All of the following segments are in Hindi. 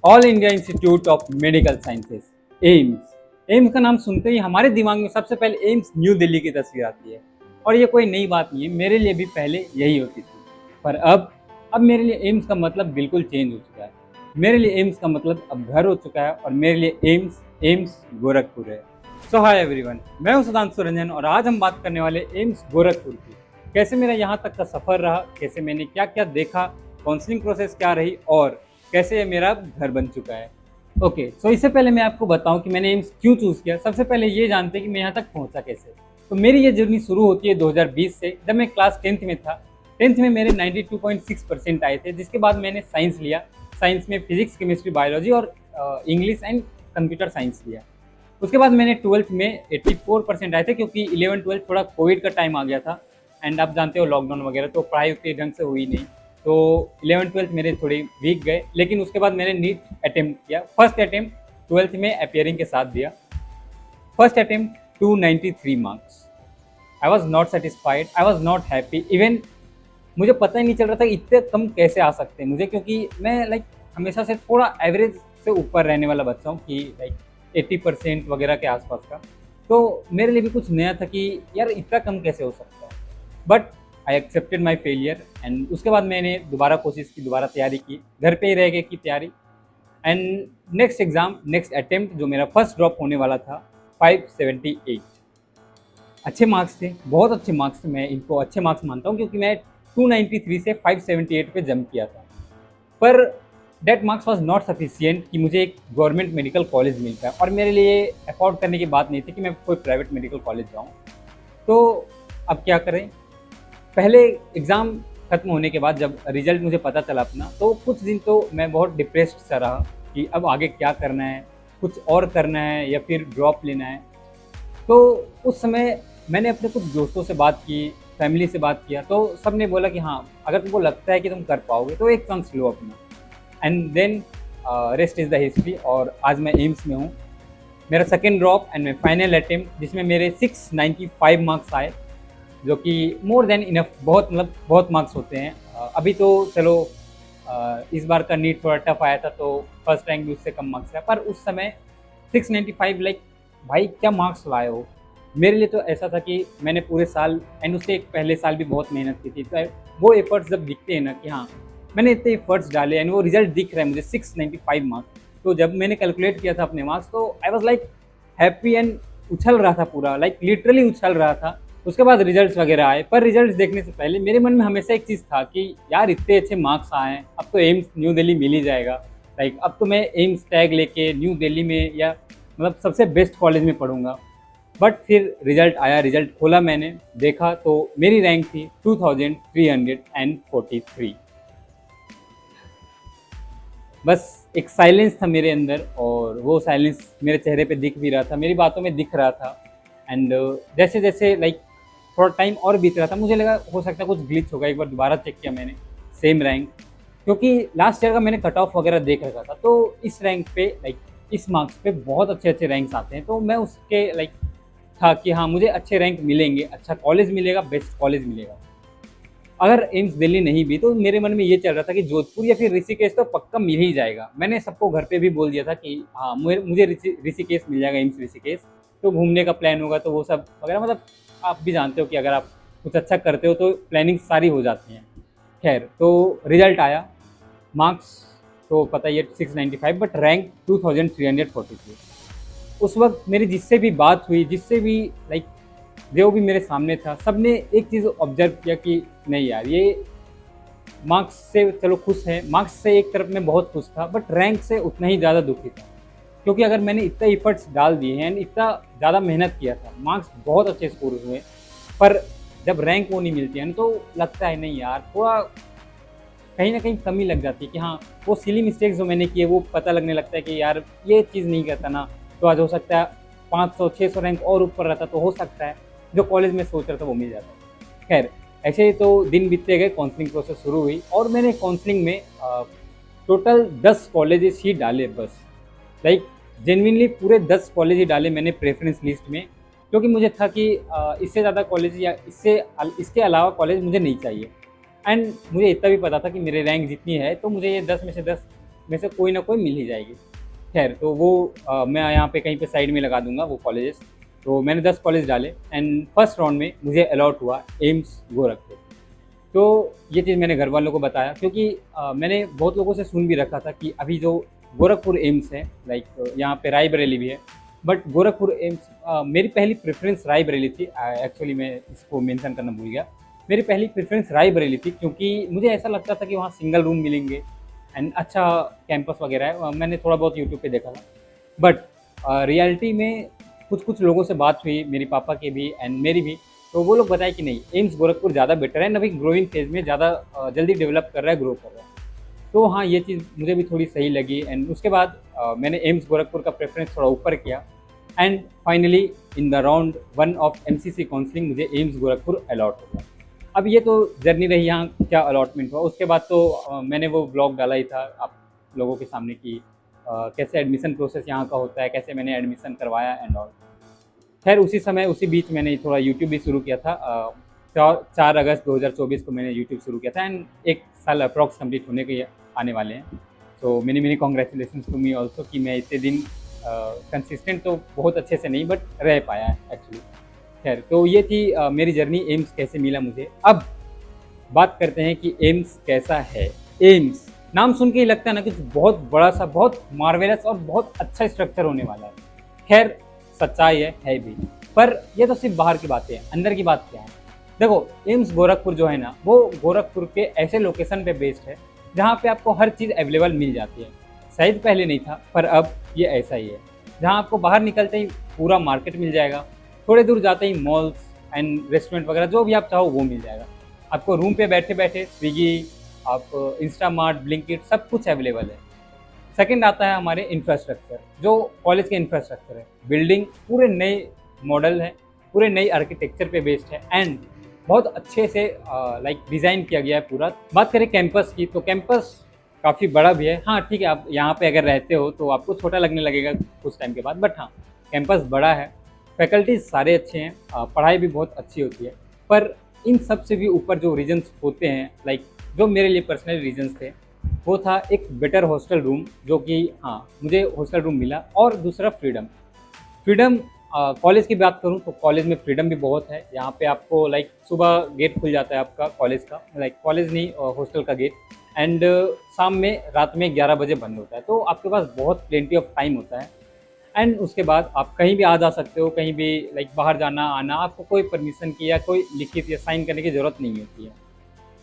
All India institute of medical sciences, AIIMS. AIIMS का नाम सुनते ही हमारे दिमाग में सबसे पहले एम्स न्यू दिल्ली की तस्वीर आती है। और ये कोई नई बात नहीं है, मेरे लिए भी पहले यही होती थी। पर अब मेरे लिए एम्स का मतलब बिल्कुल चेंज हो चुका है। मेरे लिए एम्स का मतलब अब घर हो चुका है और मेरे लिए एम्स एम्स गोरखपुर है। सो हाय एवरीवन, मैं हूं सुधांशु रंजन और आज हम बात करने वाले एम्स गोरखपुर की। कैसे मेरा यहाँ तक का सफ़र रहा, कैसे मैंने क्या क्या देखा, काउंसलिंग प्रोसेस क्या रही और कैसे ये मेरा घर बन चुका है। ओके, सो इससे पहले मैं आपको बताऊं कि मैंने एम्स क्यों चूज़ किया। सबसे पहले ये जानते हैं कि मैं यहाँ तक पहुँचा कैसे। तो मेरी ये जर्नी शुरू होती है 2020 से, जब मैं क्लास 10th में था। 10th में मेरे 92.6% आए थे, जिसके बाद मैंने साइंस लिया। साइंस में फिजिक्स, केमिस्ट्री, बायोलॉजी और इंग्लिश एंड कंप्यूटर साइंस लिया। उसके बाद मैंने 12th में 84% आए थे, क्योंकि 11-12 थोड़ा कोविड का टाइम आ गया था एंड आप जानते हो लॉकडाउन वगैरह, तो पढ़ाई उतनी ढंग से हुई नहीं। तो 11-12 मेरे थोड़े वीक गए, लेकिन उसके बाद मैंने नीट अटेम्प्ट किया। फर्स्ट अटेम्प्ट 12th में अपियरिंग के साथ दिया। First attempt 293 marks. I was not satisfied, I was not happy. Even मुझे पता ही नहीं चल रहा था इतने कम कैसे आ सकते हैं मुझे, क्योंकि मैं हमेशा से थोड़ा एवरेज से ऊपर रहने वाला बच्चा हूँ, कि 80% वगैरह के आसपास का। तो मेरे लिए भी कुछ नया था कि यार इतना कम कैसे हो सकता है। But I accepted my failure and उसके बाद मैंने दोबारा कोशिश की, दोबारा तैयारी की, घर पे ही रह के की तैयारी। And next exam, next attempt जो मेरा फर्स्ट ड्रॉप होने वाला था, 578। अच्छे मार्क्स थे, बहुत अच्छे मार्क्स थे। मैं इनको अच्छे मार्क्स मानता हूँ, क्योंकि मैं 293 से 578 पे जंप किया था। पर that marks was not sufficient कि मुझे एक गवर्नमेंट मेडिकल कॉलेज मिल पाए, और मेरे लिए अफोर्ड करने की बात नहीं थी कि मैं कोई प्राइवेट मेडिकल कॉलेज जाऊँ। तो अब क्या करें। पहले एग्ज़ाम खत्म होने के बाद जब रिज़ल्ट मुझे पता चला अपना, तो कुछ दिन तो मैं बहुत डिप्रेस्ड सा रहा कि अब आगे क्या करना है, कुछ और करना है या फिर ड्रॉप लेना है। तो उस समय मैंने अपने कुछ दोस्तों से बात की, फैमिली से बात किया, तो सब ने बोला कि हाँ, अगर तुमको लगता है कि तुम कर पाओगे तो एक चांस लो अपना। And then rest is the history, और आज मैं एम्स में हूँ। मेरा second drop and my final attempt, जिसमें मेरे 695 मार्क्स आए, जो कि मोर देन इनफ, बहुत मार्क्स होते हैं। अभी तो चलो इस बार का नीट थोड़ा टफ आया था, तो फर्स्ट रैंक भी उससे कम मार्क्स आया, पर उस समय 695, भाई क्या मार्क्स लाए हो। मेरे लिए तो ऐसा था कि मैंने पूरे साल एंड उससे एक पहले साल भी बहुत मेहनत की थी। तो वो एफर्ट्स जब दिखते हैं ना कि हाँ मैंने इतने एफर्ट्स डाले एंड वो रिजल्ट दिख रहा है मुझे 695 मार्क्स, तो जब मैंने कैलकुलेट किया था अपने मार्क्स, तो आई वॉज हैप्पी एंड उछल रहा था पूरा, लिटरली उछल रहा था। उसके बाद रिजल्ट्स वगैरह आए, पर रिजल्ट्स देखने से पहले मेरे मन में हमेशा एक चीज़ था कि यार इतने अच्छे मार्क्स आए हैं, अब तो एम्स न्यू दिल्ली मिल ही जाएगा। अब तो मैं एम्स टैग लेके न्यू दिल्ली में या सबसे बेस्ट कॉलेज में पढ़ूंगा। बट फिर रिजल्ट आया, रिजल्ट खोला, मैंने देखा तो मेरी रैंक थी 2343। बस एक साइलेंस था मेरे अंदर, और वो साइलेंस मेरे चेहरे पे दिख भी रहा था, मेरी बातों में दिख रहा था। एंड जैसे जैसे थोड़ा टाइम और बीत रहा था, मुझे लगा हो सकता है कुछ ग्लिच होगा। एक बार दोबारा चेक किया मैंने, सेम रैंक, क्योंकि लास्ट ईयर का मैंने कट ऑफ वगैरह देख रखा था। तो इस रैंक पे इस मार्क्स पे बहुत अच्छे अच्छे रैंक्स आते हैं, तो मैं उसके था कि हाँ मुझे अच्छे रैंक मिलेंगे, अच्छा कॉलेज मिलेगा, बेस्ट कॉलेज मिलेगा। अगर एम्स दिल्ली नहीं भी, तो मेरे मन में ये चल रहा था कि जोधपुर या फिर ऋषिकेश तो पक्का मिल ही जाएगा। मैंने सबको घर पे भी बोल दिया था कि हाँ मुझे ऋषिकेश मिल जाएगा, एम्स ऋषिकेश। तो घूमने का प्लान होगा तो वो सब वगैरह, आप भी जानते हो कि अगर आप कुछ अच्छा करते हो तो प्लानिंग सारी हो जाती हैं। खैर, तो रिजल्ट आया, मार्क्स तो पता ही है 695, बट रैंक 2343। उस वक्त मेरी जिससे भी बात हुई, जिससे भी जो भी मेरे सामने था, सबने एक चीज़ ऑब्जर्व किया कि नहीं यार, ये मार्क्स से चलो खुश है, मार्क्स से एक तरफ मैं बहुत खुश था, बट रैंक से उतना ही ज़्यादा दुखी था। क्योंकि अगर मैंने इतना एफर्ट्स डाल दिए हैं एंड इतना ज़्यादा मेहनत किया था, मार्क्स बहुत अच्छे स्कोर हुए, पर जब रैंक वो नहीं मिलती है ना, तो लगता है नहीं यार, थोड़ा कहीं ना कहीं कमी लग जाती है कि हाँ वो सिली मिस्टेक्स जो मैंने किए, वो पता लगने लगता है कि यार ये चीज़ नहीं करता ना, तो आज हो सकता है 500-600 रैंक और ऊपर रहता, तो हो सकता है जो कॉलेज में सोच रहा था वो मिल जाता। खैर, ऐसे ही तो दिन बीतते गए, काउंसलिंग प्रोसेस शुरू हुई, और मैंने काउंसलिंग में टोटल 10 कॉलेजेस ही डाले बस। जेन्युइनली पूरे 10 कॉलेज ही डाले मैंने प्रेफरेंस लिस्ट में, क्योंकि मुझे था कि इससे ज़्यादा कॉलेज या इसके अलावा कॉलेज मुझे नहीं चाहिए। एंड मुझे इतना भी पता था कि मेरे रैंक जितनी है, तो मुझे ये 10 में से 10 में से कोई ना कोई मिल ही जाएगी। खैर तो वो मैं यहाँ पे कहीं पे साइड में लगा दूंगा वो कॉलेजेस। तो मैंने 10 कॉलेज डाले एंड फर्स्ट राउंड में मुझे अलॉट हुआ एम्स गोरखपुर। तो ये चीज़ मैंने घर वालों को बताया, क्योंकि मैंने बहुत लोगों से सुन भी रखा था कि अभी जो गोरखपुर एम्स है, लाइक यहाँ पे रायबरेली भी है, बट गोरखपुर एम्स मेरी पहली प्रेफरेंस रायबरेली थी। एक्चुअली मैं इसको मेंशन करना भूल गया। मेरी पहली प्रेफरेंस रायबरेली थी क्योंकि मुझे ऐसा लगता था कि वहाँ सिंगल रूम मिलेंगे एंड अच्छा कैंपस वगैरह है। मैंने थोड़ा बहुत यूट्यूब पे देखा था, बट रियलिटी में कुछ कुछ लोगों से बात हुई, मेरे पापा के भी एंड मेरी भी, तो वो लोग बताए कि नहीं, एम्स गोरखपुर ज़्यादा बेटर है, अभी ग्रोइंग फेज में ज़्यादा जल्दी डेवलप कर रहा है, ग्रो कर रहा है। तो हाँ, ये चीज़ मुझे भी थोड़ी सही लगी एंड उसके बाद मैंने एम्स गोरखपुर का प्रेफरेंस थोड़ा ऊपर किया and finally in the round 1 of MCC counselling मुझे एम्स गोरखपुर अलॉट हो गया। अब ये तो जर्नी रही यहाँ क्या अलॉटमेंट हुआ। उसके बाद तो मैंने वो ब्लॉग डाला ही था आप लोगों के सामने कि कैसे एडमिशन प्रोसेस यहाँ का होता है, कैसे मैंने एडमिशन करवाया एंड ऑल। खैर उसी समय उसी बीच मैंने थोड़ा यूट्यूब भी शुरू किया था। 4 अगस्त 2024 को मैंने यूट्यूब शुरू किया था एंड 1 साल अप्रॉक्स कंप्लीट होने के आने वाले हैं। So many congratulation to me also कि मैं इतने दिन कंसिस्टेंट तो बहुत अच्छे से नहीं बट रह पाया है एक्चुअली। खैर तो ये थी मेरी जर्नी एम्स कैसे मिला मुझे। अब बात करते हैं कि एम्स कैसा है। एम्स नाम सुन के ही लगता है ना कि बहुत बड़ा सा, बहुत मार्वेलस और बहुत अच्छा स्ट्रक्चर होने वाला है। खैर सच्चाई है भी, पर ये तो सिर्फ बाहर की बातें हैं, अंदर की बात क्या है। देखो एम्स गोरखपुर जो है ना, वो गोरखपुर के ऐसे लोकेशन पे बेस्ड है जहाँ पे आपको हर चीज़ अवेलेबल मिल जाती है। शायद पहले नहीं था पर अब ये ऐसा ही है, जहाँ आपको बाहर निकलते ही पूरा मार्केट मिल जाएगा, थोड़े दूर जाते ही मॉल्स एंड रेस्टोरेंट वगैरह जो भी आप चाहो वो मिल जाएगा आपको। रूम पे बैठे बैठे स्विगी, आप इंस्टामार्ट, ब्लिंकिट सब कुछ अवेलेबल है। सेकंड आता है हमारे इंफ्रास्ट्रक्चर, जो कॉलेज के इंफ्रास्ट्रक्चर है। बिल्डिंग पूरे नए मॉडल है, पूरे नई आर्किटेक्चर पे बेस्ड है एंड बहुत अच्छे से लाइक डिज़ाइन किया गया है पूरा। बात करें कैंपस की, तो कैंपस काफ़ी बड़ा भी है। हाँ ठीक है, आप यहाँ पे अगर रहते हो तो आपको छोटा लगने लगेगा कुछ टाइम के बाद, बट हाँ कैंपस बड़ा है, फैकल्टीज सारे अच्छे हैं, पढ़ाई भी बहुत अच्छी होती है। पर इन सब से भी ऊपर जो रीजन्स होते हैं, लाइक जो मेरे लिए पर्सनल रीजन्स थे, वो था एक बेटर हॉस्टल रूम, जो कि हाँ मुझे हॉस्टल रूम मिला, और दूसरा फ्रीडम कॉलेज की बात करूँ तो कॉलेज में फ्रीडम भी बहुत है। यहाँ पे आपको लाइक सुबह गेट खुल जाता है आपका कॉलेज का, लाइक कॉलेज नहीं हॉस्टल का गेट, एंड शाम में रात में 11 बजे बंद होता है। तो आपके पास बहुत प्लेंटी ऑफ टाइम होता है एंड उसके बाद आप कहीं भी आ जा सकते हो, कहीं भी लाइक बाहर जाना आना, आपको कोई परमिशन की या कोई लिखित या साइन करने की ज़रूरत नहीं होती है।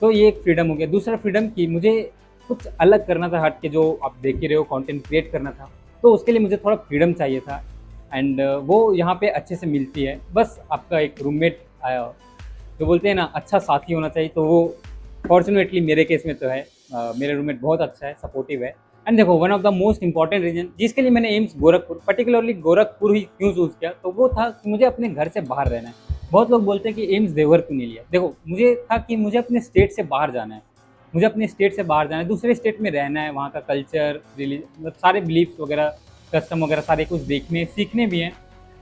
तो ये एक फ्रीडम हो गया। दूसरा फ्रीडम की मुझे कुछ अलग करना था हट के, जो आप देख ही रहे हो कंटेंट क्रिएट करना था, तो उसके लिए मुझे थोड़ा फ्रीडम चाहिए था एंड वो यहाँ पे अच्छे से मिलती है। बस आपका एक रूममेट जो बोलते हैं ना अच्छा साथी होना चाहिए, तो वो फॉर्चुनेटली मेरे केस में तो है। मेरे रूममेट बहुत अच्छा है, सपोर्टिव है। एंड देखो one of the most important reason जिसके लिए मैंने एम्स गोरखपुर, पर्टिकुलरली गोरखपुर ही क्यों चूज़ किया, तो वो था कि मुझे अपने घर से बाहर रहना है। बहुत लोग बोलते हैं कि एम्स देवघर क्यों नहीं लिया। देखो मुझे था कि मुझे अपने स्टेट से बाहर जाना है, मुझे अपने स्टेट से बाहर जाना है, दूसरे स्टेट में रहना है, वहाँ का कल्चर, मतलब सारे बिलीफ्स वगैरह, कस्टम वगैरह सारे कुछ देखने सीखने भी हैं।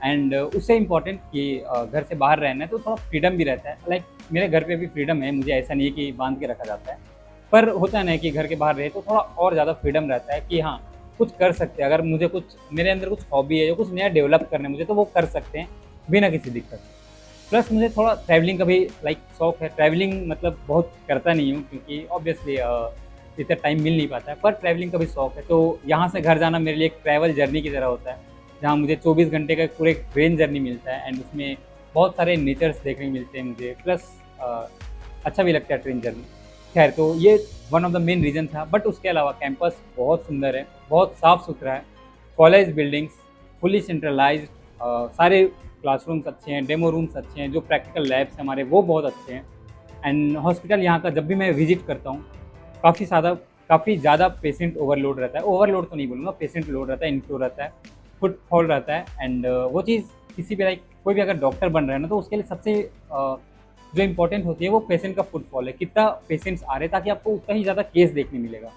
एंड उससे इम्पॉर्टेंट कि घर से बाहर रहना है तो थोड़ा फ्रीडम भी रहता है। लाइक मेरे घर पे भी फ्रीडम है, मुझे ऐसा नहीं है कि बांध के रखा जाता है, पर होता है ना कि घर के बाहर रहे तो थोड़ा और ज़्यादा फ्रीडम रहता है कि हाँ कुछ कर सकते हैं। अगर मुझे कुछ, मेरे अंदर कुछ हॉबी है या कुछ नया डेवलप करना है मुझे, तो वो कर सकते हैं बिना किसी दिक्कत। प्लस मुझे थोड़ा ट्रैवलिंग का भी लाइक शौक है। ट्रैवलिंग मतलब बहुत करता नहीं हूँ क्योंकि ऑब्वियसली इतना टाइम मिल नहीं पाता है, पर ट्रैवलिंग का भी शौक है। तो यहाँ से घर जाना मेरे लिए एक ट्रैवल जर्नी की तरह होता है, जहाँ मुझे 24 घंटे का पूरे ट्रेन जर्नी मिलता है एंड उसमें बहुत सारे नेचर्स देखने को मिलते हैं मुझे, प्लस अच्छा भी लगता है ट्रेन जर्नी। खैर तो ये one of the main reason था। बट उसके अलावा कैंपस बहुत सुंदर है, बहुत साफ़ सुथरा है, कॉलेज बिल्डिंग्स फुली सेंट्रलाइज्ड, सारे क्लासरूम्स अच्छे हैं, डेमो रूम्स अच्छे हैं, जो प्रैक्टिकल लैब्स हमारे वो बहुत अच्छे हैं। एंड हॉस्पिटल यहाँ का जब भी मैं विजिट करता हूँ काफ़ी ज़्यादा पेशेंट ओवरलोड रहता है। ओवरलोड तो नहीं बोलूँगा, पेशेंट लोड रहता है, इनफ्लो रहता है, फुटफॉल रहता है। एंड वो चीज़ किसी भी लाइक कोई भी अगर डॉक्टर बन रहा है ना, तो उसके लिए सबसे जो इंपॉर्टेंट होती है वो पेशेंट का फुटफॉल है, कितना पेशेंट्स आ रहे हैं, ताकि आपको उतना ही ज़्यादा केस देखने मिलेगा।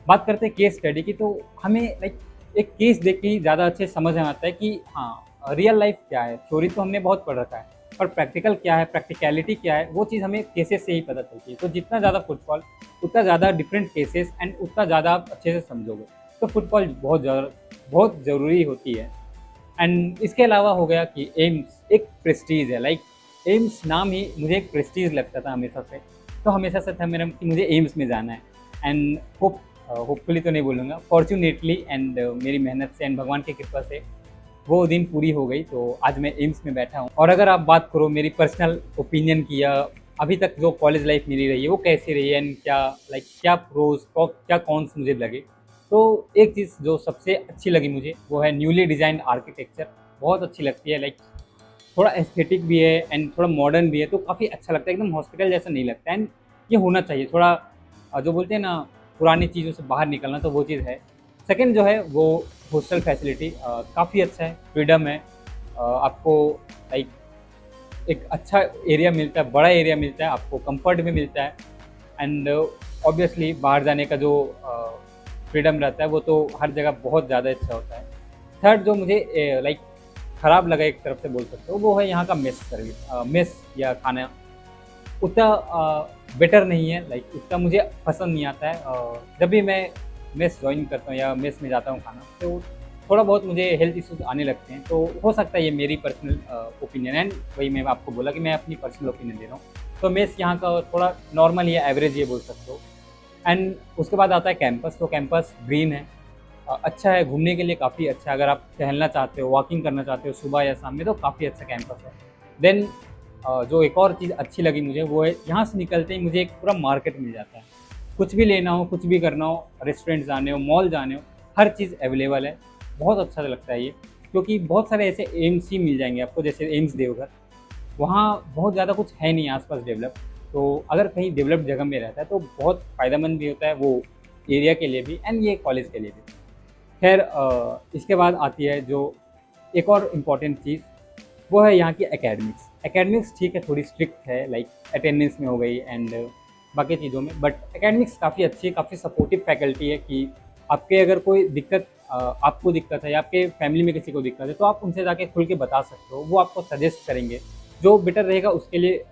बात करते हैं केस स्टडी की, तो हमें लाइक एक केस देख के ही ज़्यादा अच्छे समझ में आता है कि हाँ रियल लाइफ क्या है। थ्योरी तो हमने बहुत पढ़ रखा है, और प्रैक्टिकल क्या है, प्रैक्टिकलिटी क्या है, वो चीज़ हमें केसेस से ही पता चलती है। तो जितना ज़्यादा फुटबॉल, उतना ज़्यादा डिफरेंट केसेस एंड उतना ज़्यादा आप अच्छे से समझोगे। तो फुटबॉल बहुत ज़रूरी होती है। एंड इसके अलावा हो गया कि एम्स एक प्रेस्टीज है, लाइक एम्स नाम ही मुझे एक प्रेस्टीज लगता था हमेशा से। तो हमेशा से था मेरा कि मुझे एम्स में जाना है। एंड होपफुली तो नहीं बोलूँगा, फॉर्चुनेटली एंड मेरी मेहनत से एंड भगवान की कृपा से वो दिन पूरी हो गई। तो आज मैं एम्स में बैठा हूँ। और अगर आप बात करो मेरी पर्सनल ओपिनियन की, या अभी तक जो कॉलेज लाइफ मेरी रही है वो कैसी रही है एंड क्या प्रोज क्या कॉन्स मुझे लगे, तो एक चीज़ जो सबसे अच्छी लगी मुझे वो है न्यूली डिजाइंड आर्किटेक्चर। बहुत अच्छी लगती है, लाइक थोड़ा एस्थेटिक भी है एंड थोड़ा मॉडर्न भी है, तो काफ़ी अच्छा लगता है। एकदम हॉस्पिटल जैसा नहीं लगता। एंड ये होना चाहिए थोड़ा, जो बोलते हैं ना, पुरानी चीज़ों से बाहर निकलना, तो वो चीज़ है। सेकंड जो है वो हॉस्टल फैसिलिटी काफ़ी अच्छा है, फ्रीडम है। आपको लाइक एक अच्छा एरिया मिलता है, बड़ा एरिया मिलता है, आपको कंफर्ट भी मिलता है। एंड ऑब्वियसली बाहर जाने का जो फ्रीडम रहता है वो तो हर जगह बहुत ज़्यादा अच्छा होता है। थर्ड जो मुझे लाइक ख़राब लगा एक तरफ से बोल सकते हो, वो है यहाँ का मेस सर्विस। मेस या खाना उतना बेटर नहीं है, लाइक उतना मुझे पसंद नहीं आता है। जब भी मैं मेस ज्वाइन करता हूँ या मेस में जाता हूँ खाना, तो थोड़ा बहुत मुझे हेल्थ इश्यूज आने लगते हैं। तो हो सकता है ये मेरी पर्सनल ओपिनियन है, वही मैं आपको बोला कि मैं अपनी पर्सनल ओपिनियन दे रहा हूँ। तो मेस यहाँ का थोड़ा नॉर्मल या एवरेज ये बोल सकते हो। एंड उसके बाद आता है कैंपस। तो कैंपस ग्रीन है, अच्छा है, घूमने के लिए काफ़ी अच्छा है। अगर आप टहलना चाहते हो, वॉकिंग करना चाहते हो सुबह या शाम में, तो काफ़ी अच्छा कैंपस है। देन जो एक और चीज़ अच्छी लगी मुझे वो है यहाँ से निकलते ही मुझे एक पूरा मार्केट मिल जाता है। कुछ भी लेना हो, कुछ भी करना हो, रेस्टोरेंट जाने हो, मॉल जाने हो, हर चीज़ अवेलेबल है। बहुत अच्छा लगता है ये, क्योंकि बहुत सारे ऐसे एम्स ही मिल जाएंगे आपको, जैसे एम्स देवघर, वहाँ बहुत ज़्यादा कुछ है नहीं आसपास डेवलप। तो अगर कहीं डेवलप्ड जगह में रहता है तो बहुत फ़ायदेमंद भी होता है, वो एरिया के लिए भी एंड ये कॉलेज के लिए भी। खैर इसके बाद आती है जो एक और इम्पॉर्टेंट चीज़, वो है यहाँ की एकेडमिक्स। एकेडमिक्स ठीक है, थोड़ी स्ट्रिक्ट है, लाइक अटेंडेंस में हो गई एंड बाकी चीज़ों में, बट एकेडमिक्स काफ़ी अच्छी है, काफ़ी सपोर्टिव फैकल्टी है कि आपके अगर कोई दिक्कत, आपको दिक्कत है या आपके फैमिली में किसी को दिक्कत है, तो आप उनसे जाके खुल के बता सकते हो। वो आपको सजेस्ट करेंगे, जो बेटर रहेगा उसके लिए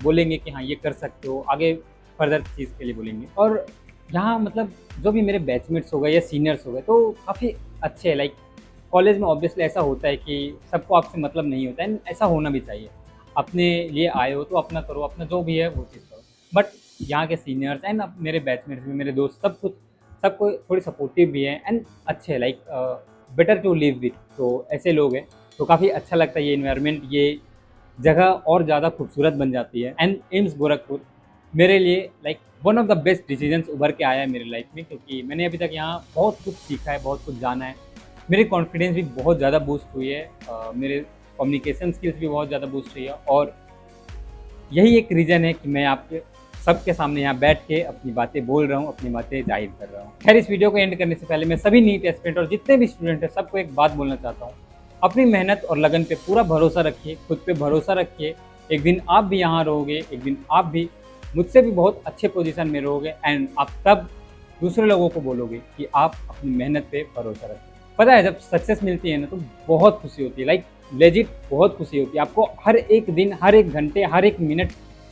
बोलेंगे कि हाँ ये कर सकते हो, आगे फर्दर चीज़ के लिए बोलेंगे। और यहाँ मतलब जो भी मेरे बैचमेट्स हो गए या सीनियर्स हो गए, तो काफ़ी अच्छे हैं। लाइक कॉलेज में ऑब्वियसली ऐसा होता है कि सबको आपसे मतलब नहीं होता है, ऐसा होना भी चाहिए। अपने लिए आए हो तो अपना करो, अपना जो भी है वो चीज़ करो। बट यहाँ के सीनियर्स एंड मेरे बैचमेट्स में मेरे दोस्त सबको थोड़ी सपोर्टिव भी है एंड अच्छे, like better to live with. तो ऐसे लोग हैं, तो काफ़ी अच्छा लगता है ये इन्वायरमेंट, ये जगह और ज़्यादा खूबसूरत बन जाती है। एंड एम्स गोरखपुर मेरे लिए like one of the best decisions उभर के आया है मेरी लाइफ में, क्योंकि मैंने अभी तक यहाँ बहुत कुछ सीखा है, बहुत कुछ जाना है। मेरी कॉन्फिडेंस भी बहुत ज़्यादा बूस्ट हुई है, मेरे कम्युनिकेशन स्किल्स भी बहुत ज़्यादा बूस्ट हुई है। और यही एक रीज़न है कि मैं आपके सबके सामने यहाँ बैठ के अपनी बातें बोल रहा हूँ, अपनी बातें जाहिर कर रहा हूँ। खैर इस वीडियो को एंड करने से पहले मैं सभी नीट एस्पिरेंट और जितने भी स्टूडेंट हैं सबको एक बात बोलना चाहता हूँ, अपनी मेहनत और लगन पे पूरा भरोसा रखिए, खुद पे भरोसा रखिए। एक दिन आप भी यहाँ रहोगे, एक दिन आप भी मुझसे भी बहुत अच्छे पोजीशन में रहोगे एंड आप तब दूसरे लोगों को बोलोगे कि आप अपनी मेहनत पे भरोसा रखें। पता है जब सक्सेस मिलती है ना, तो बहुत खुशी होती है, लाइक लेजिट बहुत खुशी होती है। आपको हर एक दिन, हर एक घंटे, हर एक मिनट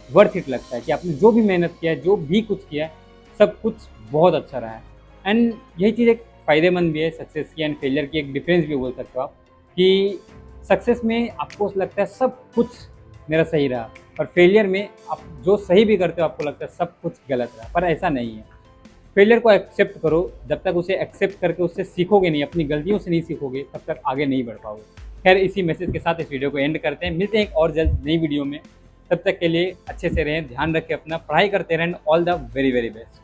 वर्थ इट लगता है कि आपने जो भी मेहनत किया है, जो भी कुछ किया है, सब कुछ बहुत अच्छा रहा है। एंड यही चीज़ एक फ़ायदेमंद भी है सक्सेस की एंड फेलियर की, एक डिफरेंस भी बोल सकते हो आप, कि सक्सेस में आपको लगता है सब कुछ मेरा सही रहा, और फेलियर में आप जो सही भी करते हो आपको लगता है सब कुछ गलत रहा। पर ऐसा नहीं है। फेलियर को एक्सेप्ट करो, जब तक उसे एक्सेप्ट करके उससे सीखोगे नहीं, अपनी गलतियों से नहीं सीखोगे, तब तक आगे नहीं बढ़ पाओगे। खैर इसी मैसेज के साथ इस वीडियो को एंड करते हैं, मिलते हैं एक और जल्द नई वीडियो में। तब तक के लिए अच्छे से रहें, ध्यान रखें अपना, पढ़ाई करते रहें। All the very very best.